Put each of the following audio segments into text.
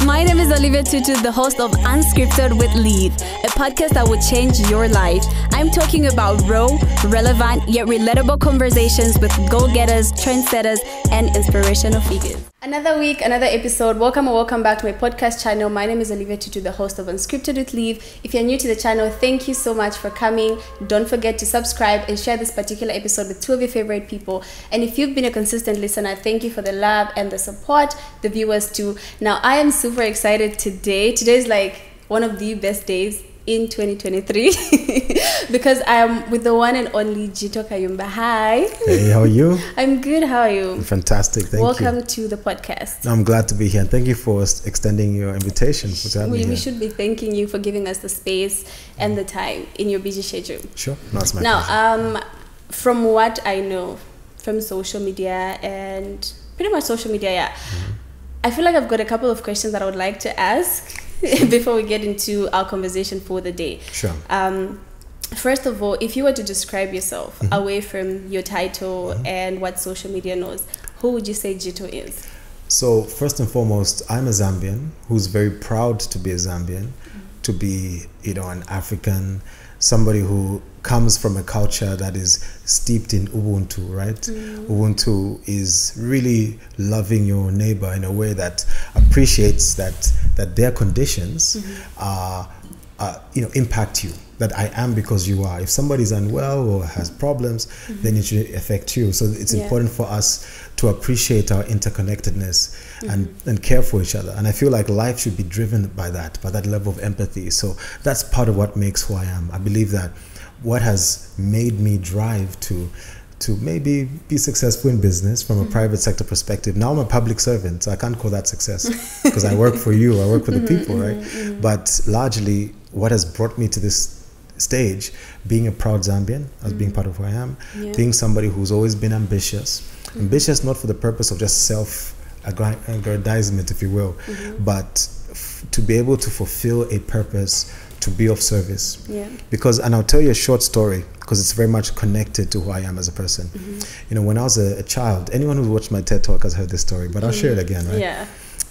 My name is Olivia Tutu, the host of Unscripted with LIV, a podcast that will change your life. I'm talking about raw, relevant, yet relatable conversations with go-getters, trendsetters, and inspirational figures. Another week, another episode. Welcome back to my podcast channel. My name is Olivia Tutu, the host of Unscripted with LIV. If you're new to the channel, thank you so much for coming. Don't forget to subscribe and share this particular episode with two of your favorite people. And if you've been a consistent listener, thank you for the love and the support, the viewers too. Now, I am super excited today. Today's like one of the best days in 2023 because I am with the one and only Jito Kayumba. Hi. Hey, how are you? I'm good. How are you? Fantastic. Thank you. Welcome to the podcast. I'm glad to be here. And thank you for extending your invitation. We should be thanking you for giving us the space and the time in your busy schedule. Sure. No, it's my pleasure. From what I know from social media and pretty much social media, I feel like I've got a couple of questions that I would like to ask before we get into our conversation for the day. Sure. First of all, if you were to describe yourself away from your title and what social media knows, who would you say Jito is? So first and foremost, I'm a Zambian who's very proud to be a Zambian, to be, an African, somebody who comes from a culture that is steeped in Ubuntu, right? Ubuntu is really loving your neighbor in a way that appreciates that their conditions impact you. That I am because you are. If somebody's unwell or has problems, then it should affect you. So it's important for us to appreciate our interconnectedness and care for each other. And I feel like life should be driven by that level of empathy. So that's part of what makes who I am. I believe that what has made me drive to maybe be successful in business from a private sector perspective. Now I'm a public servant, so I can't call that success because I work for you, I work for the people, right? But largely what has brought me to this stage, being a proud Zambian, as being part of who I am, being somebody who's always been ambitious not for the purpose of just self-aggrandizement, if you will, but to be able to fulfill a purpose, to be of service. Because, and I'll tell you a short story because it's very much connected to who I am as a person. When I was a child, anyone who's watched my TED Talk has heard this story, but I'll share it again, right?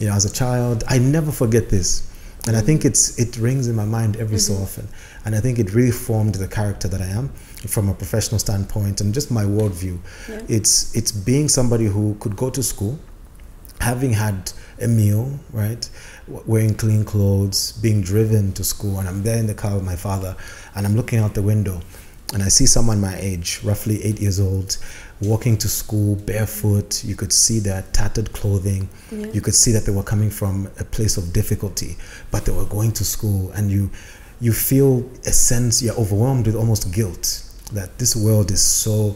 As a child, I never forget this. And I think it rings in my mind every so often. And I think it really formed the character that I am from a professional standpoint and just my worldview. It's being somebody who could go to school, having had a meal, right? Wearing clean clothes, being driven to school, and I'm there in the car with my father, and I'm looking out the window, and I see someone my age, roughly 8 years old, walking to school barefoot. You could see their tattered clothing. You could see that they were coming from a place of difficulty, but they were going to school, and you feel a sense, you're overwhelmed with almost guilt that this world is so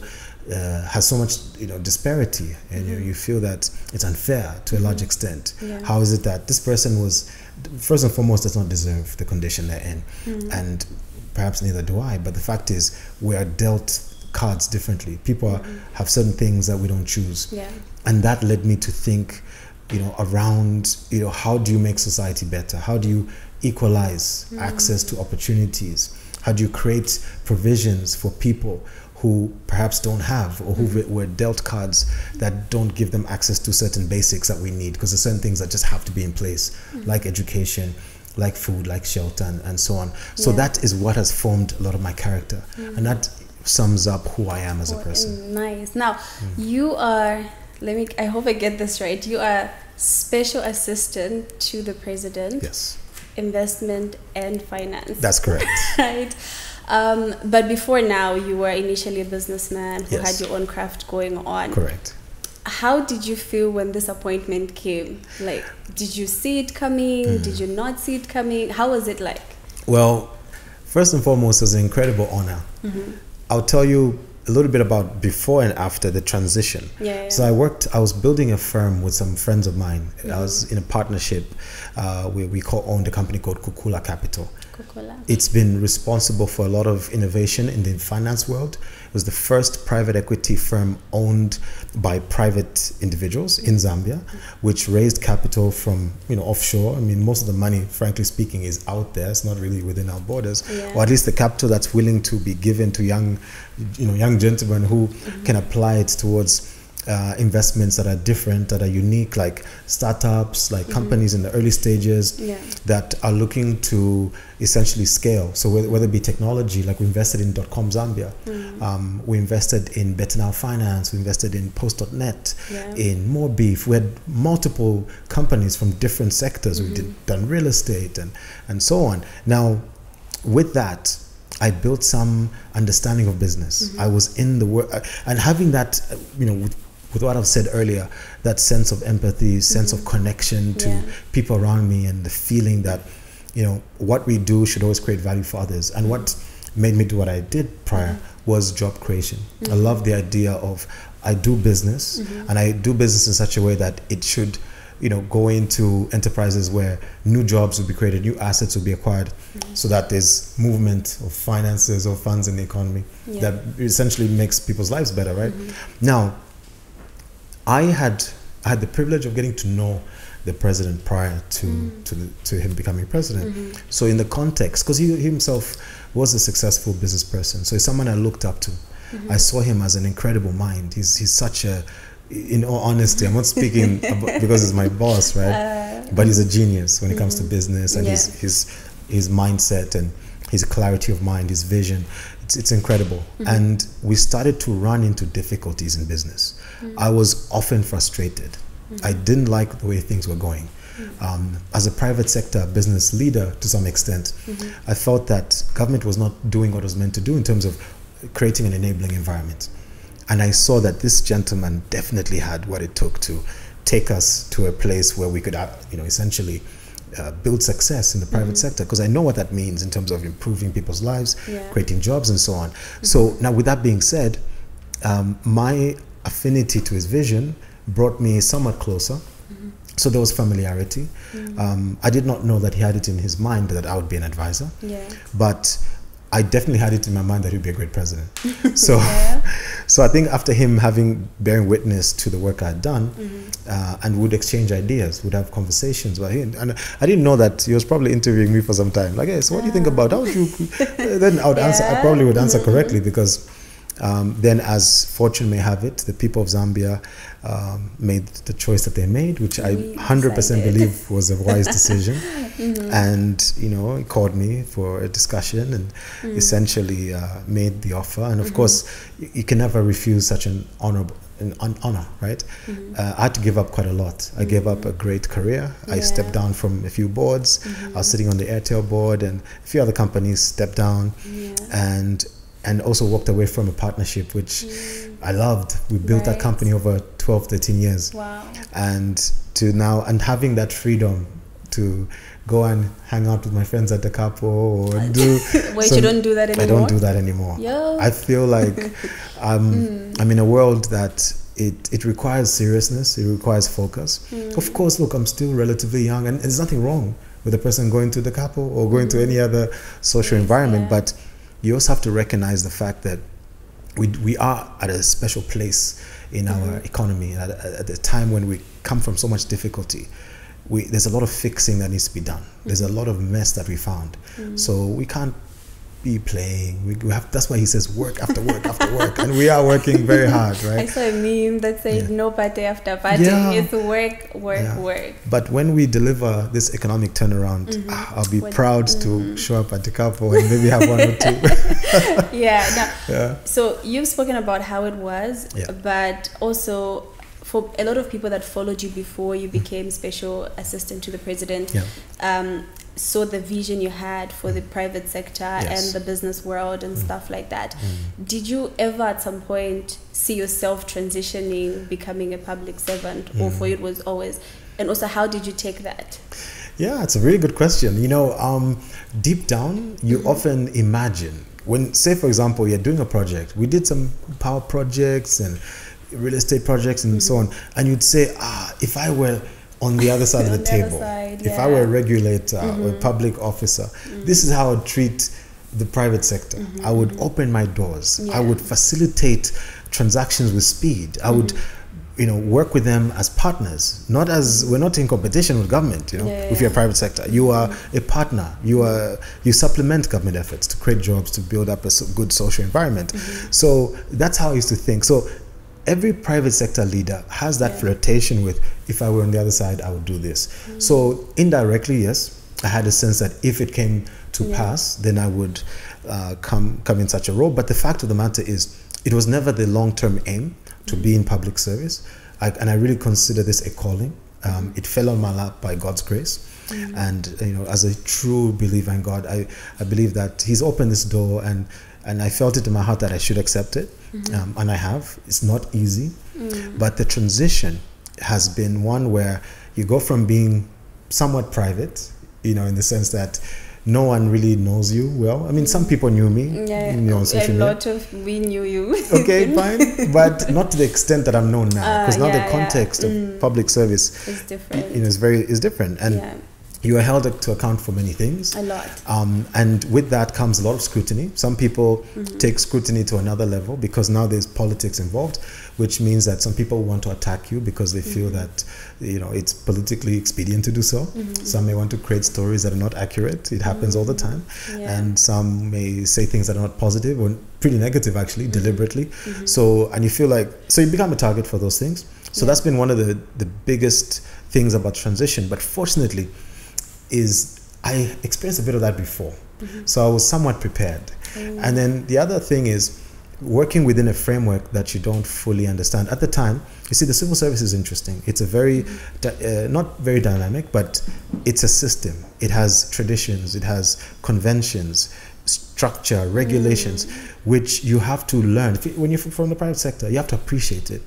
has so much disparity, and you feel that it's unfair to a large extent. How is it that this person was, first and foremost, does not deserve the condition they're in, and perhaps neither do I, but the fact is we are dealt cards differently. People have certain things that we don't choose, and that led me to think around how do you make society better? How do you equalize access to opportunities? How do you create provisions for people who perhaps don't have, or who were dealt cards that don't give them access to certain basics that we need, because there's certain things that just have to be in place, like education, like food, like shelter, and so on. So that is what has formed a lot of my character, and that sums up who I am as a person. Nice. Now, you are, I hope I get this right, you are special assistant to the president. Yes. Investment and finance. That's correct. Right. But before now, you were initially a businessman who had your own craft going on. Correct. How did you feel when this appointment came? Like, did you see it coming? Did you not see it coming? How was it like? Well, first and foremost, it was an incredible honor. I'll tell you a little bit about before and after the transition. So I was building a firm with some friends of mine. I was in a partnership. We owned a company called Kukula Capital. It's been responsible for a lot of innovation in the finance world. It was the first private equity firm owned by private individuals in Zambia, which raised capital from offshore. I mean, most of the money, frankly speaking, is out there. It's not really within our borders, or at least the capital that's willing to be given to young gentlemen who can apply it towards investments that are different, that are unique, like startups, like companies in the early stages that are looking to essentially scale. So whether it be technology, like we invested in .com Zambia, we invested in Better Now Finance, we invested in Post.net, in More Beef. We had multiple companies from different sectors. We done real estate and so on. Now, with that, I built some understanding of business. I was in the work, and having that, with what I've said earlier, that sense of empathy, sense of connection to people around me, and the feeling that, what we do should always create value for others. And what made me do what I did prior was job creation. I love the idea of, I do business, and I do business in such a way that it should, go into enterprises where new jobs will be created, new assets will be acquired, so that there's movement of finances or funds in the economy that essentially makes people's lives better, right? Now, I had the privilege of getting to know the president prior to him becoming president. So in the context, because he himself was a successful business person, so he's someone I looked up to. I saw him as an incredible mind. He's such a, in all honesty, I'm not speaking because he's my boss, right? But he's a genius when it comes to business, and his mindset and his clarity of mind, his vision. It's incredible. And we started to run into difficulties in business. I was often frustrated. I didn't like the way things were going. As a private sector business leader, to some extent, I felt that government was not doing what it was meant to do in terms of creating an enabling environment. And I saw that this gentleman definitely had what it took to take us to a place where we could, essentially build success in the private sector, because I know what that means in terms of improving people's lives, creating jobs, and so on. So now, with that being said, my affinity to his vision brought me somewhat closer. So there was familiarity. I did not know that he had it in his mind that I would be an advisor, but I definitely had it in my mind that he'd be a great president. So, so I think after him bearing witness to the work I had done, and would exchange ideas, would have conversations about him. And I didn't know that he was probably interviewing me for some time. Like, hey, so what do you think about? How would you? Then I would answer. I probably would answer correctly, because then, as fortune may have it, the people of Zambia made the choice that they made, which I 100% believe was a wise decision. And he called me for a discussion and essentially made the offer. And of course, you can never refuse such an honor, right? I had to give up quite a lot. I gave up a great career. I stepped down from a few boards. I was sitting on the Airtel board, and a few other companies stepped down, and also walked away from a partnership which I loved. We built that company over 12, 13 years. And having that freedom to go and hang out with my friends at the capo or do... Wait, you don't do that anymore? I don't do that anymore. I feel like I'm in a world that it requires seriousness, it requires focus. Of course, look, I'm still relatively young, and there's nothing wrong with a person going to the capo or going to any other social environment, but you also have to recognize the fact that we are at a special place in our economy at the time when we come from so much difficulty. There's a lot of fixing that needs to be done. There's a lot of mess that we found. So we can't be playing. We have. That's why he says work after work after work, and we are working very hard, right? I saw a meme that said no party after party. It's work. But when we deliver this economic turnaround, I'll be proud to show up at the capo and maybe have one or two. So you've spoken about how it was, but also, for a lot of people that followed you before you became special assistant to the president, saw the vision you had for the private sector and the business world and stuff like that. Did you ever at some point see yourself transitioning, becoming a public servant, or for you it was always? And also, how did you take that? Yeah, it's a really good question. Deep down, you often imagine when, say, for example, you're doing a project. We did some power projects and real estate projects and so on, and you'd say, if I were on the other side of the table, if I were a regulator or a public officer, this is how I would treat the private sector. I would open my doors. I would facilitate transactions with speed. I would work with them as partners, we're not in competition with government. If you're a private sector, you are a partner. You supplement government efforts to create jobs, to build up a good social environment. So that's how I used to think. So every private sector leader has that flirtation with, if I were on the other side, I would do this. So indirectly, yes, I had a sense that if it came to pass, then I would come in such a role. But the fact of the matter is, it was never the long-term aim to be in public service. And I really consider this a calling. It fell on my lap by God's grace. And, you know, as a true believer in God, I believe that He's opened this door, and I felt it in my heart that I should accept it. And I have. It's not easy. But the transition has been one where you go from being somewhat private, you know, in the sense that no one really knows you well. I mean, some people knew me. Yeah, you know, on social a media. lot of we knew you. Okay, fine, but not to the extent that I'm known now, because now the context of public service is different. You know, is different, and you are held to account for many things. A lot. And with that comes a lot of scrutiny. Some people take scrutiny to another level because now there's politics involved, which means that some people want to attack you because they feel that, you know, it's politically expedient to do so. Some may want to create stories that are not accurate. It happens all the time. And some may say things that are not positive or pretty negative, actually, deliberately. So, and you feel like, so you become a target for those things. So that's been one of the biggest things about transition. But fortunately, is I experienced a bit of that before. So I was somewhat prepared. And then the other thing is working within a framework that you don't fully understand. At the time, you see, the civil service is interesting. It's a very, not very dynamic, but it's a system. It has traditions, it has conventions, structure, regulations, which you have to learn. When you're from the private sector, you have to appreciate it,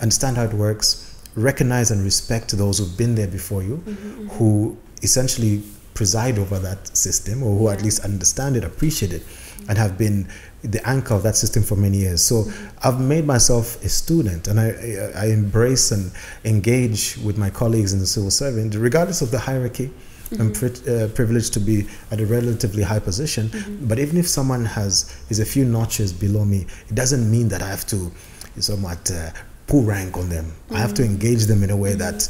understand how it works, recognize and respect those who've been there before you, who essentially preside over that system, or who at least understand it, appreciate it, and have been the anchor of that system for many years. So I've made myself a student, and I embrace and engage with my colleagues in the civil service, regardless of the hierarchy. I'm privileged to be at a relatively high position, but even if someone is a few notches below me, it doesn't mean that I have to somewhat pull rank on them. I have to engage them in a way that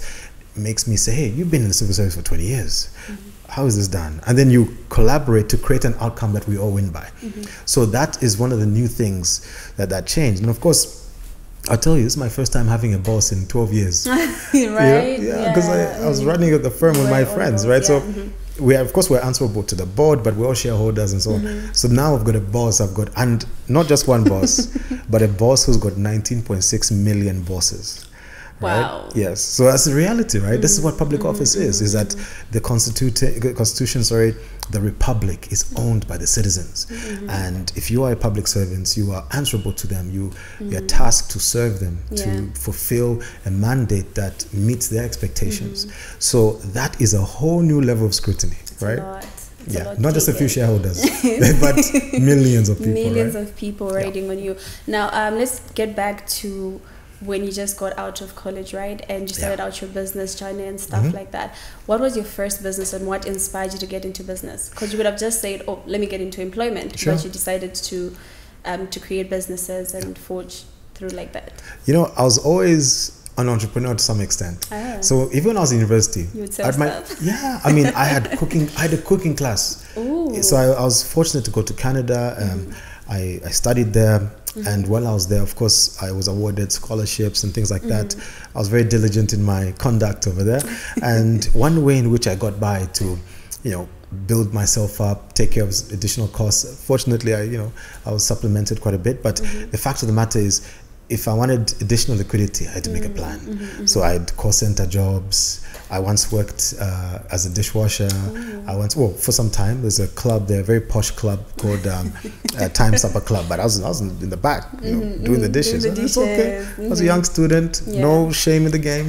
makes me say, hey, you've been in the civil service for 20 years. How is this done? And then you collaborate to create an outcome that we all win by. So that is one of the new things that changed. And of course, I'll tell you, this is my first time having a boss in 12 years. Right? Yeah, because I was running the firm with my friends, right? So we're answerable to the board, but we're all shareholders and so on. So now I've got a boss, and not just one boss, but a boss who's got 19.6 million bosses. Right? Wow. Yes. So that's the reality, right? This is what public office is that the constitution, the republic is owned by the citizens. And if you are a public servant, you are answerable to them. You're tasked to serve them, to fulfill a mandate that meets their expectations. So that is a whole new level of scrutiny, right? Not just a few shareholders, but millions of people. Millions of people riding on you. Now, let's get back to when you just got out of college, right? And you started out your business journey and stuff like that. What was your first business, and what inspired you to get into business? Because you would have just said, oh, let me get into employment. But you decided to create businesses and forge through like that. You know, I was always an entrepreneur to some extent. So even when I was in university, you would sell stuff. I mean, I had a cooking class. Ooh. So I was fortunate to go to Canada. I studied there. And while I was there, of course, I was awarded scholarships and things like that. I was very diligent in my conduct over there. And one way in which I got by to, build myself up, take care of additional costs. Fortunately, I was supplemented quite a bit. But the fact of the matter is, if I wanted additional liquidity, I had to make a plan. So I had call center jobs. I once worked as a dishwasher. For some time, there's a club there, a very posh club called Time Supper Club. But I was in the back, doing the dishes. It's okay. I was a young student, no shame in the game,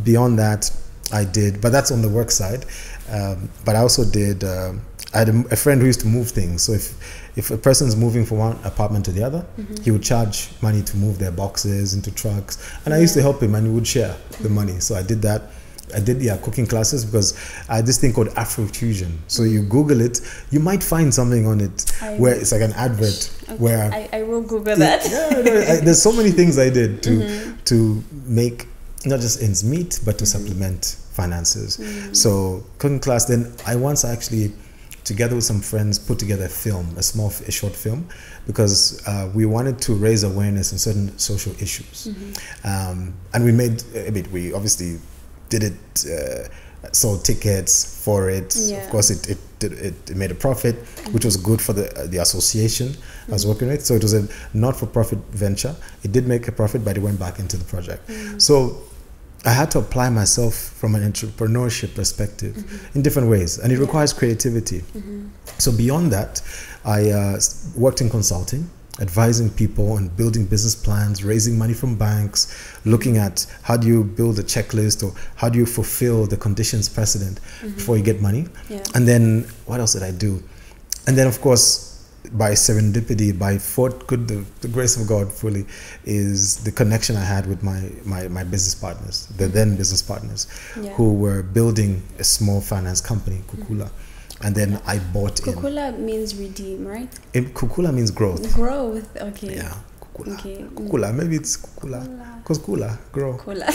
Beyond that, I did, but that's on the work side. But I also did. I had a friend who used to move things. So if a person's moving from one apartment to the other, he would charge money to move their boxes into trucks. And I used to help him, and we would share the money. So I did that. I did cooking classes because I had this thing called Afrofusion. So you Google it, you might find something on it where it's like an advert. Okay. Where I will Google that. There's so many things I did to make not just ends meet, but to supplement finances. So cooking class. Then I once actually together with some friends, put together a short film, because we wanted to raise awareness on certain social issues. And we obviously did it, sold tickets for it. Of course, it made a profit, which was good for the association I was working with. So it was a not-for-profit venture. It did make a profit, but it went back into the project. So I had to apply myself from an entrepreneurship perspective in different ways, and it requires creativity. So beyond that, I worked in consulting, advising people on building business plans, raising money from banks, looking at how do you build a checklist, or how do you fulfill the conditions precedent before you get money. And then what else did I do? And then, of course, by serendipity, by the grace of God fully, is the connection I had with my business partners, the then business partners, who were building a small finance company, Kukula. And then I bought in. Kukula means redeem, right? Kukula means growth. Growth, okay. Yeah, Kukula. Okay. Kukula, maybe it's Kukula. Because Kula, grow. Kula.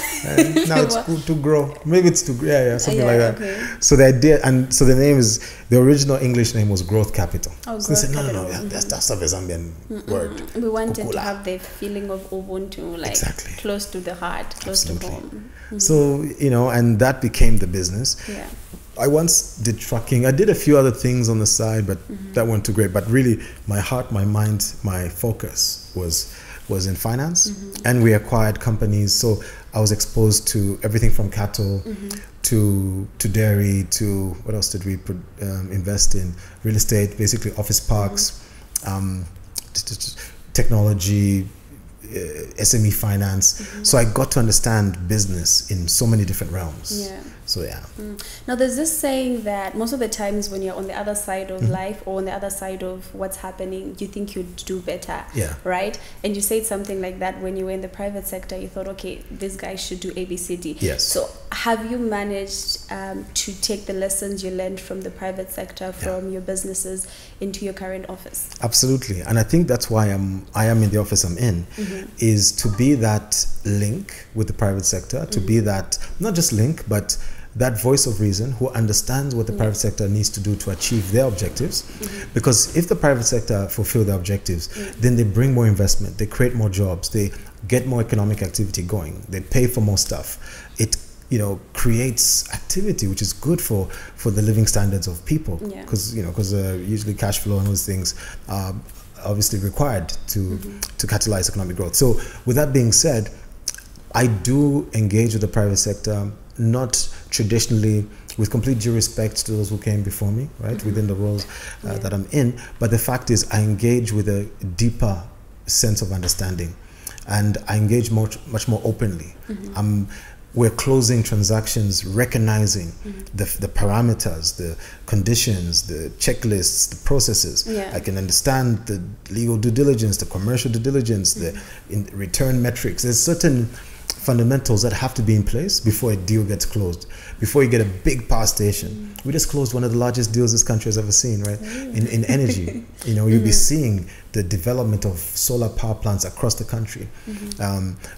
Now it's cool to grow. Maybe it's something like that. Okay. So the idea, and so the name is, the original English name was Growth Capital. Oh, so they said, no, that's not a Zambian word. We wanted Kukula. to have the feeling of Ubuntu, like close to the heart, close to home. So, and that became the business. Yeah. I once did trucking. I did a few other things on the side, but that weren't too great. But really, my heart, my mind, my focus was in finance. And we acquired companies. So I was exposed to everything from cattle to dairy to, what else did we invest in? Real estate, basically office parks, technology, SME finance. So I got to understand business in so many different realms. Yeah. So yeah. Now there's this saying that most of the times when you're on the other side of life, or on the other side of what's happening, you think you'd do better. Yeah. Right? And you said something like that when you were in the private sector. You thought, okay, this guy should do ABCD. Yes. So have you managed to take the lessons you learned from the private sector, from your businesses, into your current office? Absolutely. And I think that's why I am in the office I'm in, is to be that link with the private sector, to be that, not just link, but that voice of reason who understands what the private sector needs to do to achieve their objectives. Because if the private sector fulfill their objectives, then they bring more investment, they create more jobs, they get more economic activity going, they pay for more stuff. It creates activity, which is good for the living standards of people. Because usually cash flow and those things are obviously required to catalyze economic growth. So with that being said, I do engage with the private sector, not traditionally, with complete due respect to those who came before me, right, within the roles that I'm in. But the fact is, I engage with a deeper sense of understanding, and I engage much more openly. We're closing transactions, recognizing the parameters, the conditions, the checklists, the processes. I can understand the legal due diligence, the commercial due diligence, the return metrics. There's certain fundamentals that have to be in place before a deal gets closed. Before you get a big power station, we just closed one of the largest deals this country has ever seen, right? In energy, you'll be seeing the development of solar power plants across the country.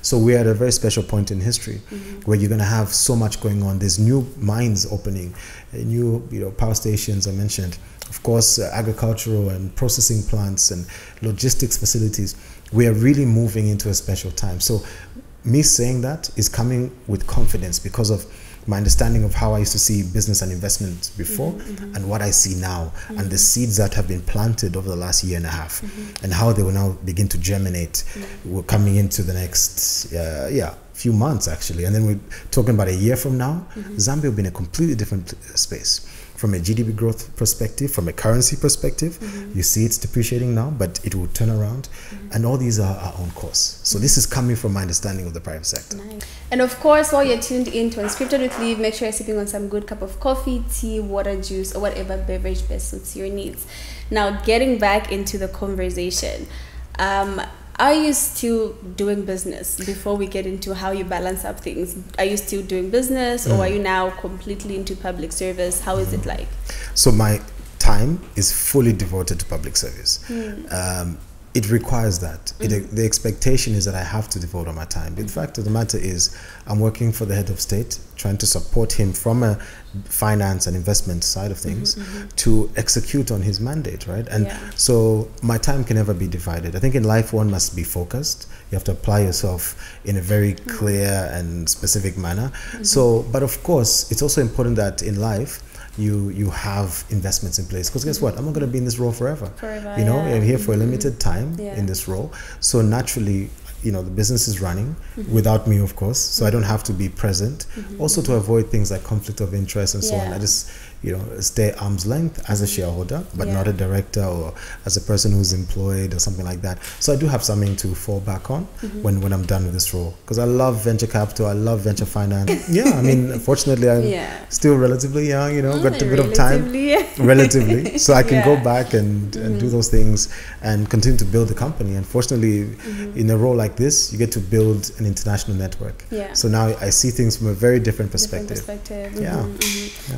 So we're at a very special point in history where you're going to have so much going on. There's new mines opening, new power stations I mentioned, of course, agricultural and processing plants and logistics facilities. We are really moving into a special time. So me saying that is coming with confidence because of my understanding of how I used to see business and investment before and what I see now, and the seeds that have been planted over the last year and a half and how they will now begin to germinate. We're coming into the next few months actually, and then we're talking about a year from now. Zambia will be in a completely different space. From a GDP growth perspective, from a currency perspective, you see it's depreciating now, but it will turn around, and all these are our own course. So this is coming from my understanding of the private sector. Nice. And of course, while you're tuned in to Unscripted with LIV, make sure you're sipping on some good cup of coffee, tea, water, juice, or whatever beverage best suits your needs. Now, getting back into the conversation, are you still doing business before we get into how you balance up things? Are you still doing business, or are you now completely into public service? How is it like? So my time is fully devoted to public service. it requires that. The expectation is that I have to devote all my time. But the fact of the matter is, I'm working for the head of state, trying to support him from a finance and investment side of things to execute on his mandate, right? And so my time can never be divided. I think in life, one must be focused. You have to apply yourself in a very clear and specific manner. So, but of course, it's also important that in life, you have investments in place, because guess what, I'm not going to be in this role forever. You know, I'm here for a limited time in this role, so naturally, you know, the business is running without me, of course, so I don't have to be present. Also to avoid things like conflict of interest and so on, I just, you know, stay arm's length as a shareholder, but not a director or as a person who's employed or something like that. So I do have something to fall back on when I'm done with this role, because I love venture capital, I love venture finance. I mean, fortunately, I'm still relatively young, you know, got a bit of time, relatively, so I can go back and do those things and continue to build the company. And fortunately, in a role like this, you get to build an international network. So now I see things from a very different perspective.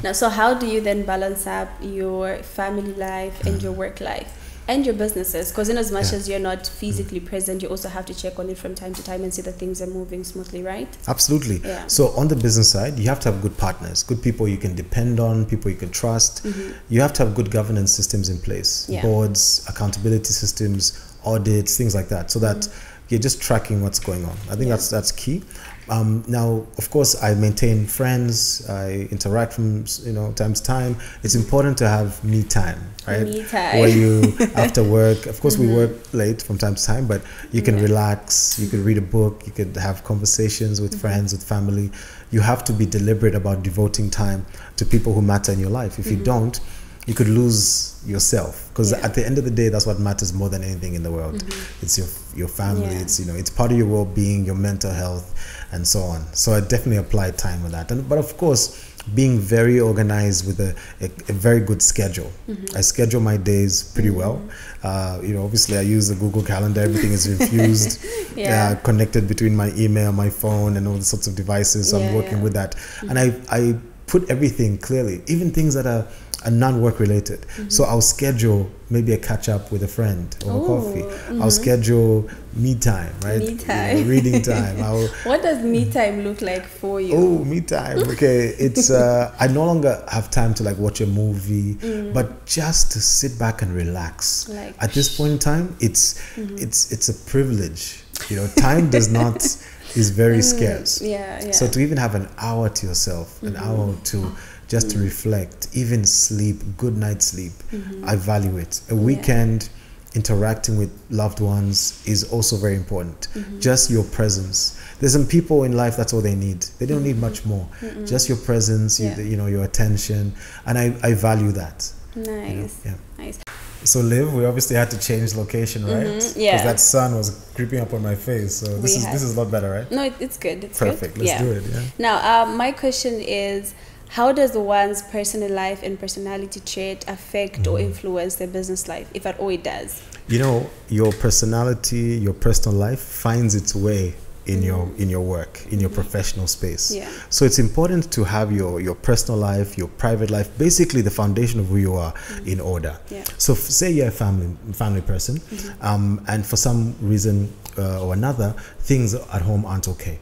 Now, so how do you then balance up your family life and your work life and your businesses? Because in as much as you're not physically present, you also have to check on it from time to time and see that things are moving smoothly, right? Absolutely. So on the business side, you have to have good partners, good people you can depend on, people you can trust. You have to have good governance systems in place, boards, accountability systems, audits, things like that, so that you're just tracking what's going on. I think that's key. Now, of course, I maintain friends, I interact from, you know, time to time. It's important to have me time, right? Me time. Where you, after work, of course, we work late from time to time, but you can relax, you could read a book, you could have conversations with friends, with family. You have to be deliberate about devoting time to people who matter in your life. If you don't, you could lose yourself, because at the end of the day, that's what matters more than anything in the world. It's your family, it's, you know, it's part of your well-being, your mental health, and so on. So I definitely apply time with that. But of course, being very organized with a very good schedule. I schedule my days pretty well. You know, obviously I use the Google Calendar. Everything is infused, connected between my email, my phone, and all the sorts of devices. So I'm working with that. And I put everything clearly, even things that are non-work related. So I'll schedule maybe a catch up with a friend over coffee. I'll schedule me time, right? Me time. You know, reading time. What does me time look like for you? Oh, me time. Okay, it's I no longer have time to like watch a movie, but just to sit back and relax. Like, at this point in time, it's a privilege. You know, time is very scarce. So to even have an hour to yourself, an hour or two, just to reflect, even sleep, good night's sleep, I value it. A weekend interacting with loved ones is also very important. Just your presence. There's some people in life, that's all they need. They don't need much more. Just your presence, you know, your attention, and I value that. Nice. You know? Nice. So Liv, we obviously had to change location, right? Because that sun was creeping up on my face. So this is a lot better, right? No, it's good. It's perfect. Good. Let's do it. Now, my question is, how does one's personal life and personality trait affect or influence their business life, if at all it does? You know, your personality, your personal life finds its way in your work, in your professional space. So it's important to have your personal life, your private life, basically the foundation of who you are in order. So say you're a family person, and for some reason or another, things at home aren't okay.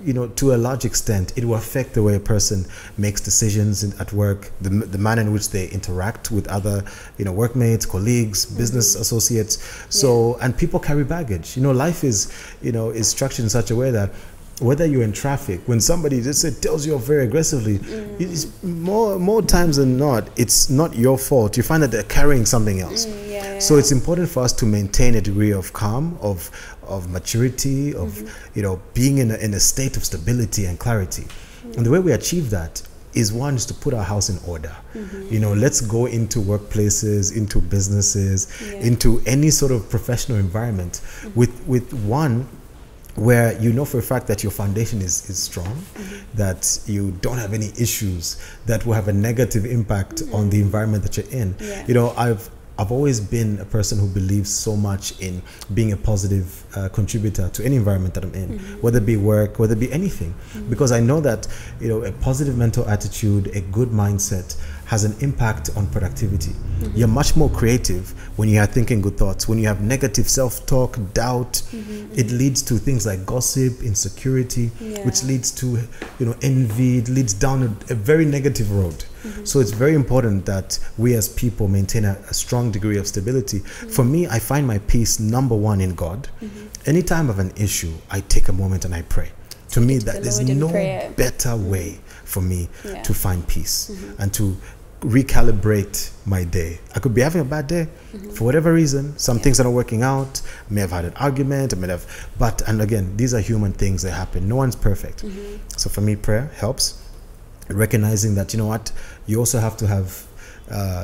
You know, to a large extent, it will affect the way a person makes decisions at work, the manner in which they interact with other, you know, workmates, colleagues, business associates. So, and people carry baggage. You know, life is structured in such a way that whether you're in traffic, when somebody just tells you off very aggressively, it's more times than not, it's not your fault. You find that they're carrying something else. So it's important for us to maintain a degree of calm, of maturity, of you know, being in a state of stability and clarity. And the way we achieve that is, one, is to put our house in order. You know, let's go into workplaces, into businesses, into any sort of professional environment with one where you know for a fact that your foundation is strong, that you don't have any issues that will have a negative impact on the environment that you're in. You know, I've always been a person who believes so much in being a positive contributor to any environment that I'm in, whether it be work, whether it be anything, because I know that, you know, a positive mental attitude, a good mindset has an impact on productivity. You're much more creative when you are thinking good thoughts. When you have negative self-talk, doubt, it leads to things like gossip, insecurity, which leads to, envy. It leads down a very negative road. So it's very important that we as people maintain a strong degree of stability. For me, I find my peace number one in God. Anytime I have an issue, I take a moment and I pray. To me, that there's no better way for me to find peace and to recalibrate my day. I could be having a bad day for whatever reason. Some things are not working out. I may have had an argument. And again, these are human things that happen. No one's perfect. So for me, prayer helps. Recognizing that, you also have to have,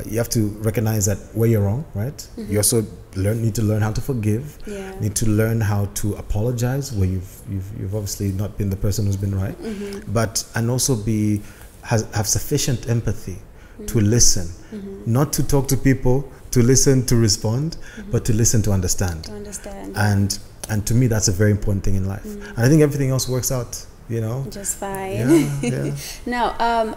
you have to recognize that where you're wrong, right? You also need to learn how to forgive. Need to learn how to apologize where you've obviously not been the person who's been right. And also have sufficient empathy to listen, not to talk to people, to listen, to respond, but to listen, to understand. And to me, that's a very important thing in life. And I think everything else works out, just fine. Now,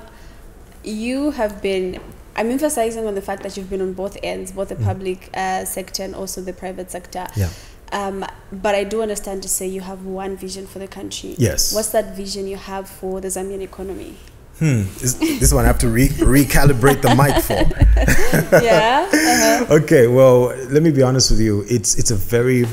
you have been, I'm emphasizing on the fact that you've been on both ends, both the public sector and also the private sector. But I do understand to say you have one vision for the country. Yes. What's that vision you have for the Zambian economy? This one I have to recalibrate the mic for. Okay, well, let me be honest with you. It's a very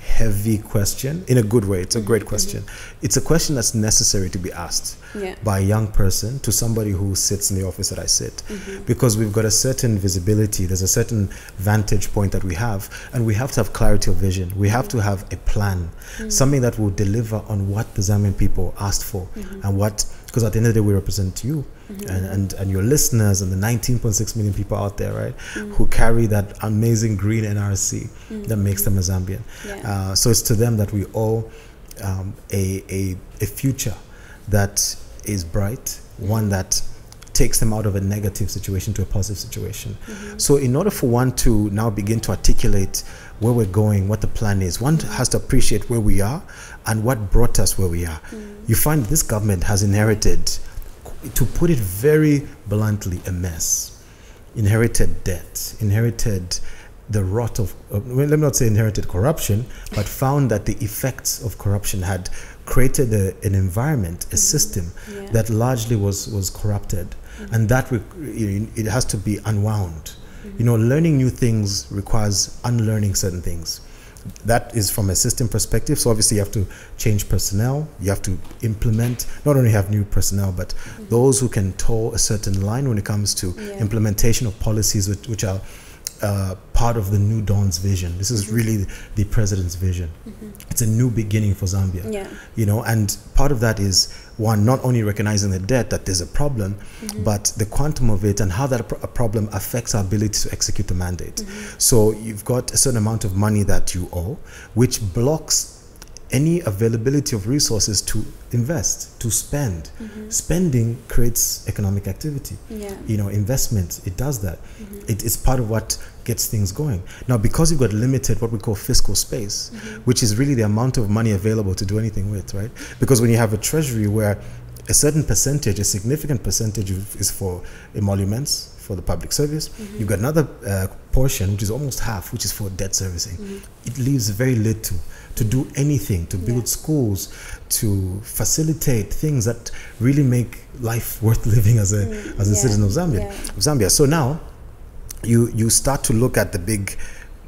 heavy question in a good way. It's a great question. It's a question that's necessary to be asked by a young person to somebody who sits in the office that I sit, because we've got a certain visibility. There's a certain vantage point that we have, and we have to have clarity of vision. We have to have a plan, something that will deliver on what the Zambian people asked for, and because at the end of the day, we represent you and your listeners and the 19.6 million people out there, right, who carry that amazing green NRC that makes them a Zambian. So it's to them that we owe a future that is bright, one that takes them out of a negative situation to a positive situation. So in order for one to now begin to articulate where we're going, what the plan is, one has to appreciate where we are and what brought us where we are. You find this government has inherited, to put it very bluntly, a mess. Inherited debt, inherited the rot of, let me not say inherited corruption, but found that the effects of corruption had created an environment, a system that largely was corrupted. And that it has to be unwound. Learning new things requires unlearning certain things. That is from a system perspective. So obviously you have to change personnel. You have to implement, not only have new personnel, but those who can toe a certain line when it comes to implementation of policies which are part of the New Dawn's vision. This is really the president's vision. It's a new beginning for Zambia. And part of that is, one, not only recognizing the debt, that there's a problem, but the quantum of it and how that problem affects our ability to execute the mandate. So you've got a certain amount of money that you owe, which blocks any availability of resources to invest, to spend. Spending creates economic activity. Investment, it does that. It's part of what gets things going. Now, because you've got limited, what we call fiscal space, which is really the amount of money available to do anything with, right? Because when you have a treasury where a certain percentage, a significant percentage is for emoluments, for the public service, you've got another portion, which is almost half, which is for debt servicing. It leaves very little to do anything, to build schools, to facilitate things that really make life worth living as a citizen of Zambia. So now you start to look at the big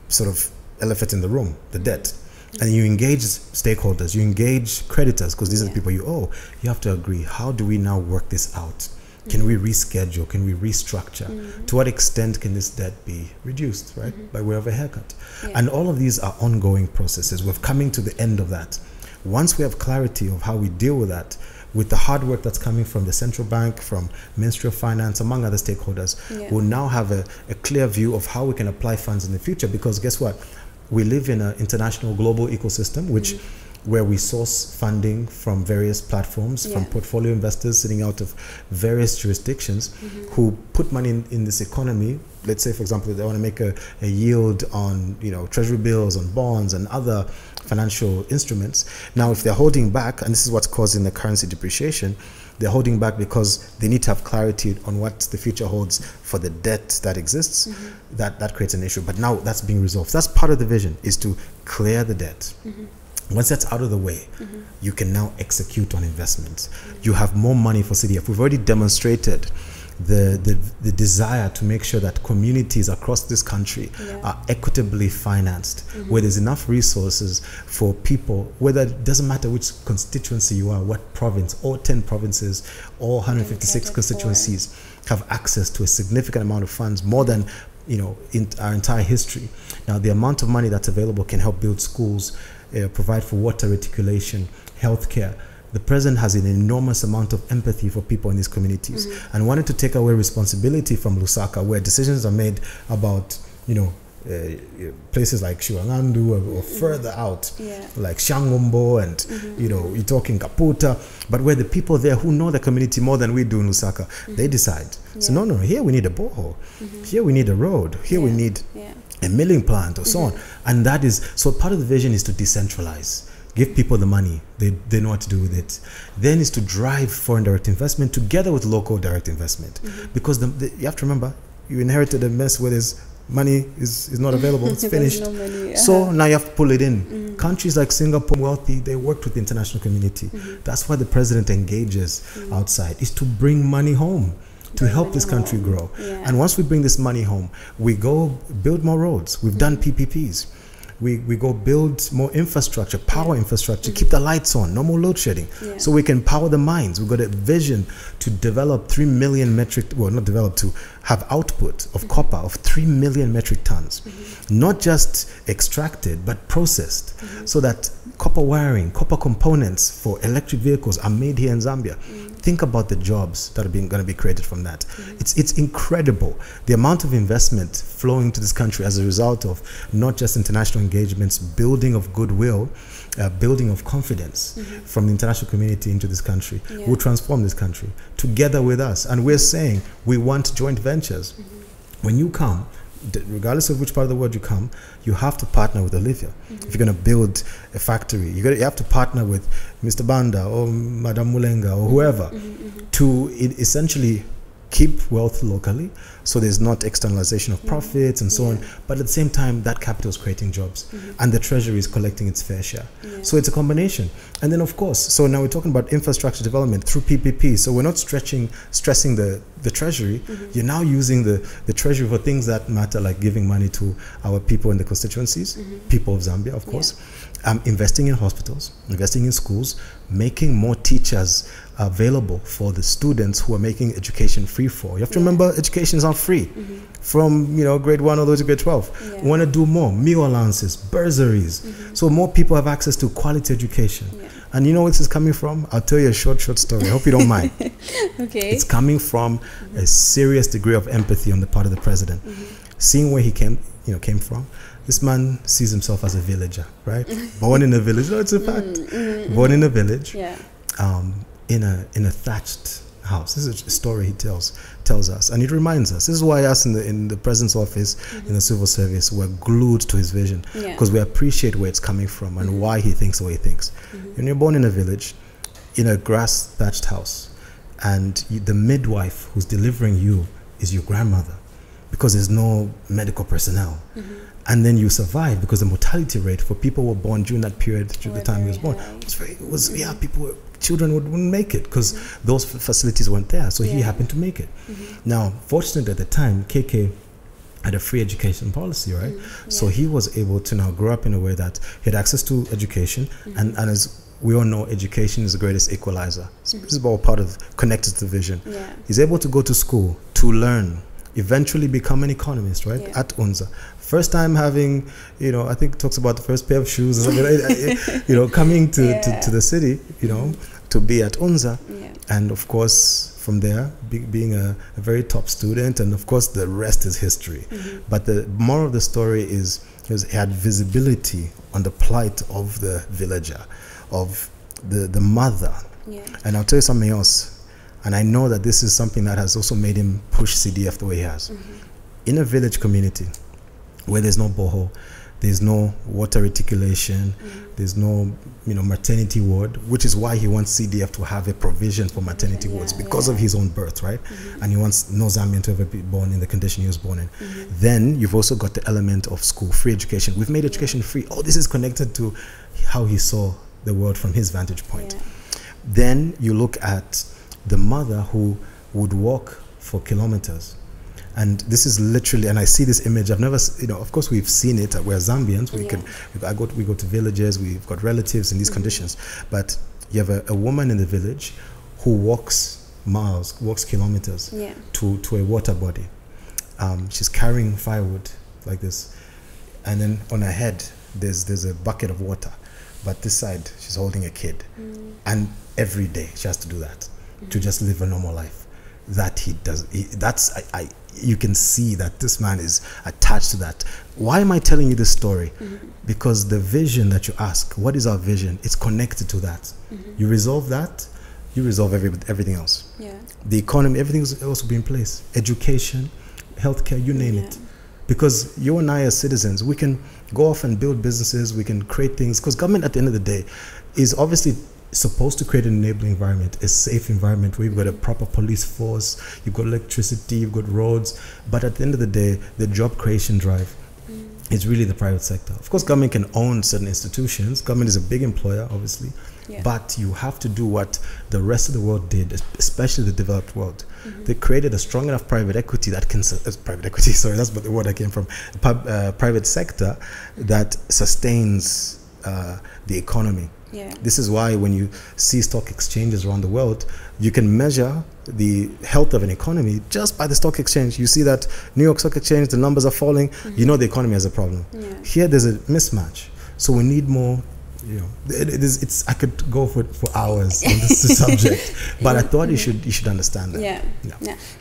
sort of elephant in the room, the debt, and you engage stakeholders, you engage creditors, because these are the people you owe. You have to agree, how do we now work this out? Can we reschedule? Can we restructure? To what extent can this debt be reduced, right? By way of a haircut. And all of these are ongoing processes. We're coming to the end of that. Once we have clarity of how we deal with that, with the hard work that's coming from the central bank, from Ministry of Finance, among other stakeholders, we'll now have a clear view of how we can apply funds in the future. Because guess what? We live in an international global ecosystem, which where we source funding from various platforms, from portfolio investors sitting out of various jurisdictions who put money in this economy. Let's say, for example, they want to make a yield on, treasury bills, on bonds and other financial instruments. Now, if they're holding back, and this is what's causing the currency depreciation, they're holding back because they need to have clarity on what the future holds for the debt that exists. That creates an issue. But now that's being resolved. That's part of the vision, is to clear the debt. Once that's out of the way, you can now execute on investments. You have more money for CDF. We've already demonstrated the desire to make sure that communities across this country are equitably financed, where there's enough resources for people, whether it doesn't matter which constituency you are, what province, all 10 provinces, all 156 constituencies have access to a significant amount of funds, more than in our entire history. Now, the amount of money that's available can help build schools, provide for water reticulation, healthcare. The president has an enormous amount of empathy for people in these communities and wanted to take away responsibility from Lusaka, where decisions are made about, places like Shiwangandu or further out, like Shangombo and, you're talking Kaputa, but where the people there who know the community more than we do in Lusaka, they decide. So no, here we need a borehole, here we need a road, here we need a milling plant or so on. And that is, so part of the vision is to decentralize. Give people the money, they know what to do with it. Then is to drive foreign direct investment together with local direct investment. Because you have to remember, you inherited a mess where there's money is not available, it's finished. No money, so now you have to pull it in. Countries like Singapore, wealthy, they worked with the international community. That's why the president engages outside, is to bring money home, to help this country grow. And once we bring this money home, we go build more roads. We've done PPPs. We go build more infrastructure, power infrastructure, keep the lights on, no more load shedding. So we can power the mines. We've got a vision to develop 3 million metric, well, not develop, to have output of copper of 3 million metric tons. Not just extracted, but processed, so that copper wiring, copper components for electric vehicles are made here in Zambia. Think about the jobs that are going to be created from that. It's incredible, the amount of investment flowing to this country as a result of not just international engagements, building of goodwill, building of confidence from the international community into this country will transform this country together with us. And we're saying we want joint ventures. When you come, regardless of which part of the world you come, you have to partner with Olivia. If you're going to build a factory, you have to partner with Mr. Banda or Madam Mulenga or whoever to essentially keep wealth locally, so there's not externalization of profits and so on, but at the same time that capital is creating jobs and the treasury is collecting its fair share. So it's a combination. And then of course, so now we're talking about infrastructure development through PPP, so we're not stressing the treasury. You're now using the treasury for things that matter, like giving money to our people in the constituencies, people of Zambia, of course, investing in hospitals, investing in schools, making more teachers available for the students who are making education free for. You have to remember, education is not free from grade 1 all the way to grade 12. We want to do more meal allowances, bursaries, so more people have access to quality education. And you know where this is coming from? I'll tell you a short story. I hope you don't mind. Okay. It's coming from a serious degree of empathy on the part of the president. Seeing where he came from. This man sees himself as a villager, right? Born in a village. No, it's a fact. Born in a village. In a thatched house. This is a story he tells us, and it reminds us. This is why us in the president's office, in the civil service, we're glued to his vision, because we appreciate where it's coming from and why he thinks the way he thinks. When you're born in a village, in a grass thatched house, and the midwife who's delivering you is your grandmother, because there's no medical personnel. And then you survive because the mortality rate for people who were born during that period, during the time he was born, children wouldn't make it because those facilities weren't there. So he happened to make it. Now, fortunately at the time, KK had a free education policy, right? So he was able to now grow up in a way that he had access to education, and as we all know, education is the greatest equalizer. So this is all part of connected to the vision. He's able to go to school to learn, eventually become an economist, right? At UNZA. First time having, I think talks about the first pair of shoes, or something, coming to the city, to be at Unza. Yeah. And of course, from there, being a very top student, and of course, the rest is history. But the moral of the story is he had visibility on the plight of the villager, of the mother. Yeah. And I'll tell you something else, and I know that this is something that has also made him push CDF the way he has. In a village community where there's no borehole, there's no water reticulation, there's no maternity ward, which is why he wants CDF to have a provision for maternity wards because of his own birth, right? And he wants no Zambian to ever be born in the condition he was born in. Then you've also got the element of school, free education. We've made education free. Oh, this is connected to how he saw the world from his vantage point. Then you look at the mother who would walk for kilometers. And this is literally, and I see this image, I've never, of course we've seen it, we're Zambians, we go to villages, we've got relatives in these conditions, but you have a woman in the village who walks miles, walks kilometers to a water body. She's carrying firewood like this, and then on her head, there's a bucket of water, but this side, she's holding a kid. And every day she has to do that, to just live a normal life. That he does, you can see that this man is attached to that. Why am I telling you this story? Because the vision that you ask, what is our vision? It's connected to that. You resolve that, you resolve everything else. The economy, everything's also be in place. Education, healthcare, you name it. Because you and I as citizens, we can go off and build businesses, we can create things, because government at the end of the day is obviously supposed to create an enabling environment, a safe environment where you've got a proper police force, you've got electricity, you've got roads, but at the end of the day, the job creation drive is really the private sector. Of course, government can own certain institutions. Government is a big employer, obviously, but you have to do what the rest of the world did, especially the developed world. They created a strong enough private equity that can, private equity, sorry, that's the word I came from, private sector that sustains the economy. This is why when you see stock exchanges around the world, you can measure the health of an economy just by the stock exchange. You see that New York Stock Exchange, the numbers are falling, you know the economy has a problem. Here there's a mismatch. So we need more, I could go for hours on this subject, but I thought you should understand that.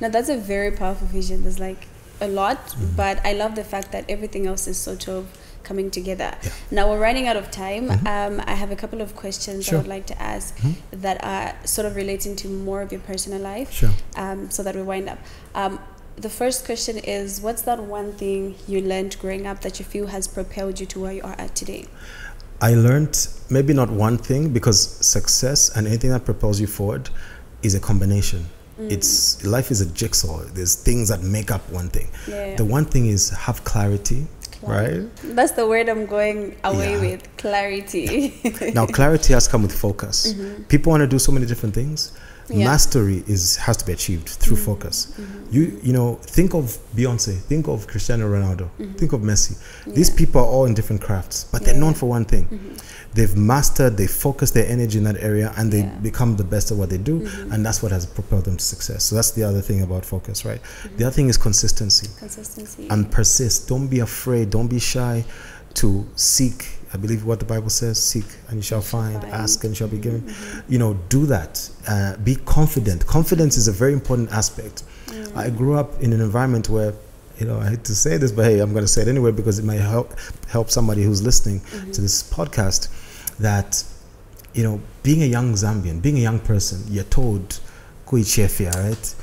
Now that's a very powerful vision. There's like a lot, but I love the fact that everything else is sort of coming together. Now we're running out of time. I have a couple of questions I would like to ask that are sort of relating to more of your personal life, so that we wind up. The first question is, what's that one thing you learned growing up that you feel has propelled you to where you are at today? I learned maybe not one thing, because success and anything that propels you forward is a combination. Life is a jigsaw. There's things that make up one thing. The one thing is have clarity. Right? That's the word I'm going away with, clarity. Now, clarity has come with focus. People want to do so many different things. Mastery has to be achieved through focus. You think of Beyonce, think of Cristiano Ronaldo, think of Messi. These people are all in different crafts, but they're known for one thing. They've mastered, they focus their energy in that area, and they become the best at what they do, and that's what has propelled them to success. So that's the other thing about focus, right? The other thing is consistency. And persist. Don't be afraid, don't be shy to seek. I believe what the Bible says, seek and you shall find, ask and you shall be given. Do that. Be confident. Confidence is a very important aspect. I grew up in an environment where, I hate to say this, but hey, I'm going to say it anyway because it might help somebody who's listening to this podcast, that, being a young Zambian, being a young person, you're told, right?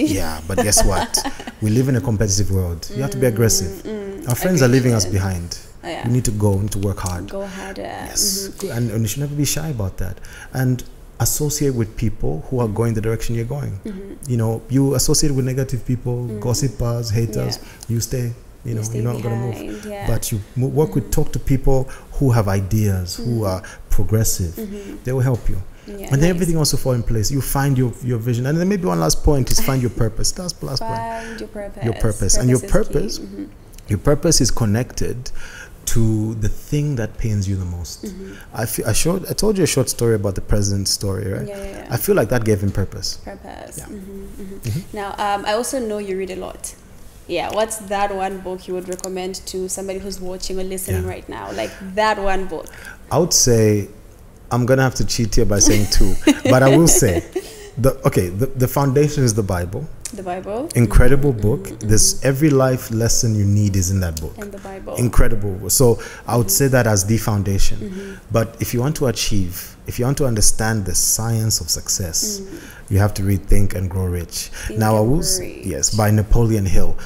Yeah, but guess what? We live in a competitive world. You have to be aggressive. Our friends are leaving us behind. You need to go, you need to work hard. Go harder. Yes. And you should never be shy about that. And associate with people who are going the direction you're going. You associate with negative people, gossipers, haters, you stay. You're not going to move. But you talk to people who have ideas, who are progressive. They will help you. And then everything also fall in place. You find your vision. And then maybe one last point is find your purpose. That's the last point. Find your purpose. Your purpose. And your purpose, your purpose is connected to the thing that pains you the most. I told you a short story about the president's story, right? I feel like that gave him purpose. Now, I also know you read a lot. What's that one book you would recommend to somebody who's watching or listening right now? Like that one book. I would say I'm going to have to cheat here by saying 2. But I will say, the foundation is the Bible. The Bible. Incredible book. There's every life lesson you need is in that book. And the Bible. Incredible. So I would say that as the foundation. But if you want to achieve, if you want to understand the science of success, you have to read Think and Grow Rich. Now I will, yes, by Napoleon Hill.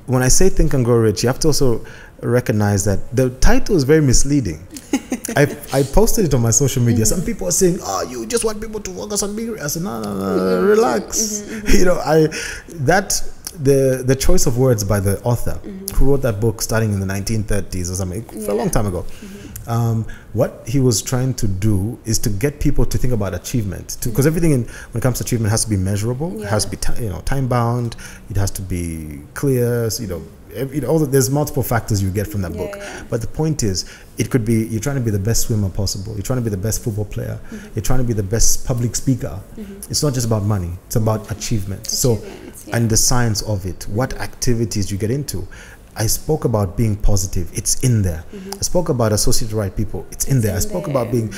When I say Think and Grow Rich, you have to also recognize that the title is very misleading. I posted it on my social media. Some people are saying, "Oh, you just want people to focus on being." I said, "No, relax." You know, the choice of words by the author who wrote that book starting in the 1930s or something, a long time ago. What he was trying to do is to get people to think about achievement, because everything when it comes to achievement has to be measurable. It has to be time bound. It has to be clear. There's multiple factors you get from that book. But the point is, it could be you're trying to be the best swimmer possible. You're trying to be the best football player. You're trying to be the best public speaker. It's not just about money. It's about achievement. And the science of it. What activities you get into. I spoke about being positive. It's in there. I spoke about associate the right people. It's in there. I spoke about being,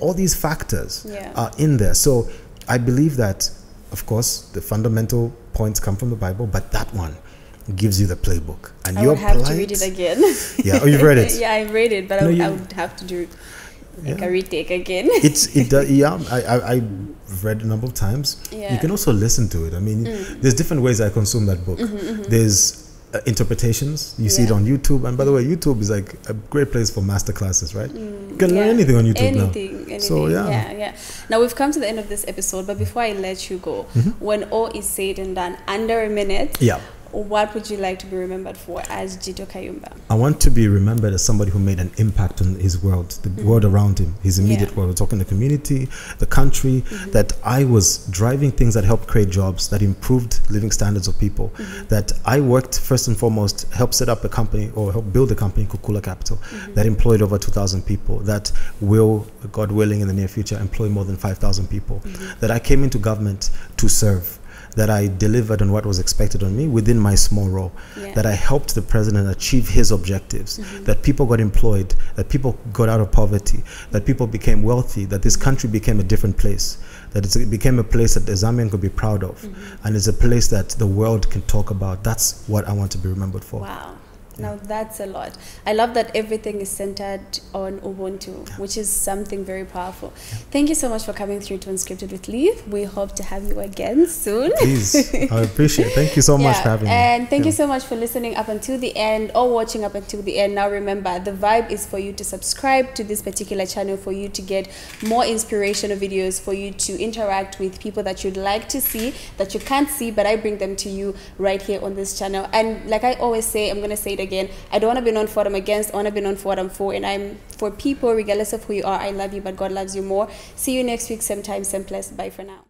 all these factors are in there. So I believe that, of course, the fundamental points come from the Bible, but that one gives you the playbook. And I would have to read it again. Yeah. Oh, you've read it? Yeah, I've read it, but I would have to do a retake again. I've read a number of times. You can also listen to it. I mean, there's different ways I consume that book. There's interpretations. You see it on YouTube, and by the way, YouTube is like a great place for master classes, right? You can learn anything on YouTube now. So now we've come to the end of this episode, but before I let you go, when all is said and done, under a minute, what would you like to be remembered for as Jito Kayumba? I want to be remembered as somebody who made an impact on his world, the world around him, his immediate world. We're talking the community, the country, that I was driving things that helped create jobs, that improved living standards of people, that I worked first and foremost, helped set up a company or helped build a company, Kukula Capital, that employed over 2,000 people, that will, God willing, in the near future, employ more than 5,000 people, that I came into government to serve, that I delivered on what was expected on me within my small role, that I helped the president achieve his objectives, that people got employed, that people got out of poverty, that people became wealthy, that this country became a different place, that it became a place that the Zambian could be proud of, and it's a place that the world can talk about. That's what I want to be remembered for. Wow. Now that's a lot. I love that everything is centered on Ubuntu, which is something very powerful. Thank you so much for coming through to Unscripted with LIV. We hope to have you again soon. Please, I appreciate it. Thank you so much for having me. And thank you so much for listening up until the end or watching up until the end. Now remember, the vibe is for you to subscribe to this particular channel, for you to get more inspirational videos, for you to interact with people that you'd like to see, that you can't see, but I bring them to you right here on this channel. And like I always say, I'm going to say it again, I don't want to be known for what I'm against. I want to be known for what I'm for, and I'm for people regardless of who you are. I love you, but God loves you more. See you next week, same time, same place. Bye for now.